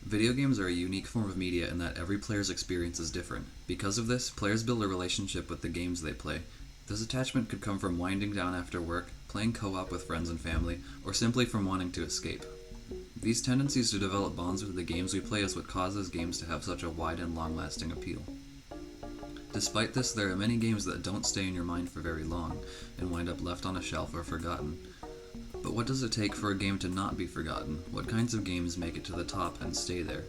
Video games are a unique form of media in that every player's experience is different. Because of this, players build a relationship with the games they play. This attachment could come from winding down after work, playing co-op with friends and family, or simply from wanting to escape. These tendencies to develop bonds with the games we play is what causes games to have such a wide and long-lasting appeal. Despite this, there are many games that don't stay in your mind for very long, and wind up left on a shelf or forgotten. But what does it take for a game to not be forgotten? What kinds of games make it to the top and stay there?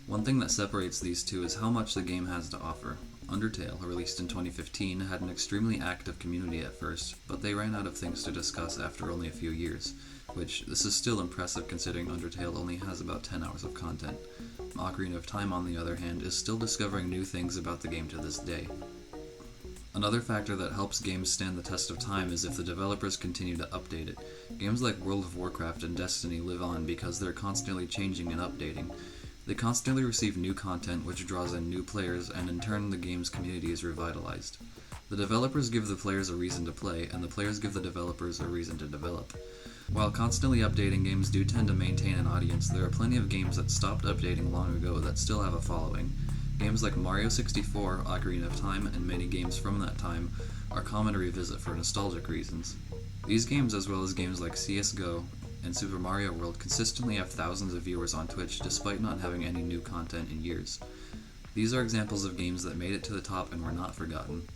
One thing that separates these two is how much the game has to offer. Undertale, released in 2015, had an extremely active community at first, but they ran out of things to discuss after only a few years, which this is still impressive considering Undertale only has about 10 hours of content. Ocarina of Time, on the other hand, is still discovering new things about the game to this day. Another factor that helps games stand the test of time is if the developers continue to update it. Games like World of Warcraft and Destiny live on because they're constantly changing and updating. They constantly receive new content which draws in new players, and in turn the game's community is revitalized. The developers give the players a reason to play, and the players give the developers a reason to develop. While constantly updating games do tend to maintain an audience, there are plenty of games that stopped updating long ago that still have a following. Games like Mario 64, Ocarina of Time, and many games from that time are common to revisit for nostalgic reasons. These games, as well as games like CSGO and Super Mario World, consistently have thousands of viewers on Twitch despite not having any new content in years. These are examples of games that made it to the top and were not forgotten.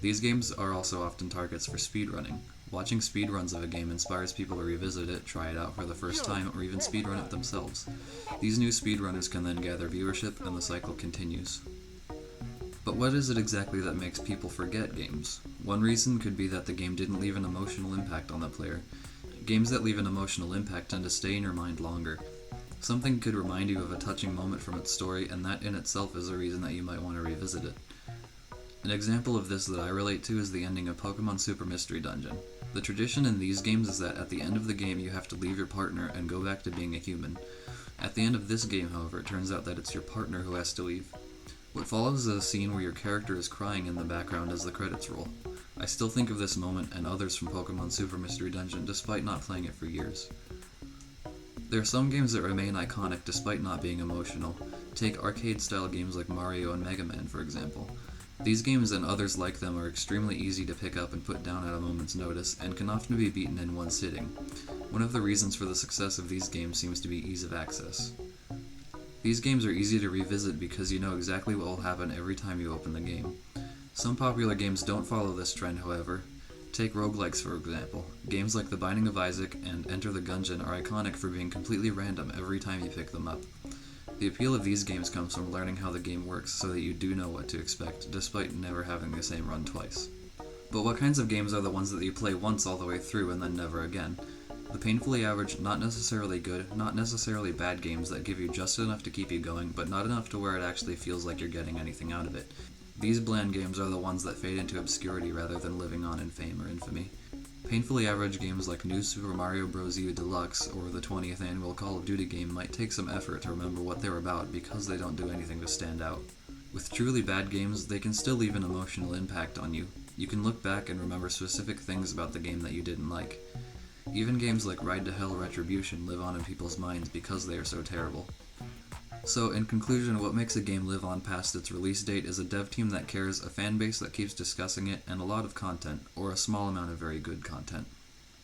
These games are also often targets for speedrunning. Watching speedruns of a game inspires people to revisit it, try it out for the first time, or even speedrun it themselves. These new speedrunners can then gather viewership, and the cycle continues. But what is it exactly that makes people forget games? One reason could be that the game didn't leave an emotional impact on the player. Games that leave an emotional impact tend to stay in your mind longer. Something could remind you of a touching moment from its story, and that in itself is a reason that you might want to revisit it. An example of this that I relate to is the ending of Pokemon Super Mystery Dungeon. The tradition in these games is that at the end of the game you have to leave your partner and go back to being a human. At the end of this game, however, it turns out that it's your partner who has to leave. What follows is a scene where your character is crying in the background as the credits roll. I still think of this moment and others from Pokemon Super Mystery Dungeon despite not playing it for years. There are some games that remain iconic despite not being emotional. Take arcade-style games like Mario and Mega Man, for example. These games and others like them are extremely easy to pick up and put down at a moment's notice, and can often be beaten in one sitting. One of the reasons for the success of these games seems to be ease of access. These games are easy to revisit because you know exactly what will happen every time you open the game. Some popular games don't follow this trend, however. Take roguelikes for example. Games like The Binding of Isaac and Enter the Gungeon are iconic for being completely random every time you pick them up. The appeal of these games comes from learning how the game works so that you do know what to expect, despite never having the same run twice. But what kinds of games are the ones that you play once all the way through and then never again? The painfully average, not necessarily good, not necessarily bad games that give you just enough to keep you going, but not enough to where it actually feels like you're getting anything out of it. These bland games are the ones that fade into obscurity rather than living on in fame or infamy. Painfully average games like New Super Mario Bros. U Deluxe or the 20th annual Call of Duty game might take some effort to remember what they're about because they don't do anything to stand out. With truly bad games, they can still leave an emotional impact on you. You can look back and remember specific things about the game that you didn't like. Even games like Ride to Hell Retribution live on in people's minds because they are so terrible. So, in conclusion, what makes a game live on past its release date is a dev team that cares, a fan base that keeps discussing it, and a lot of content, or a small amount of very good content.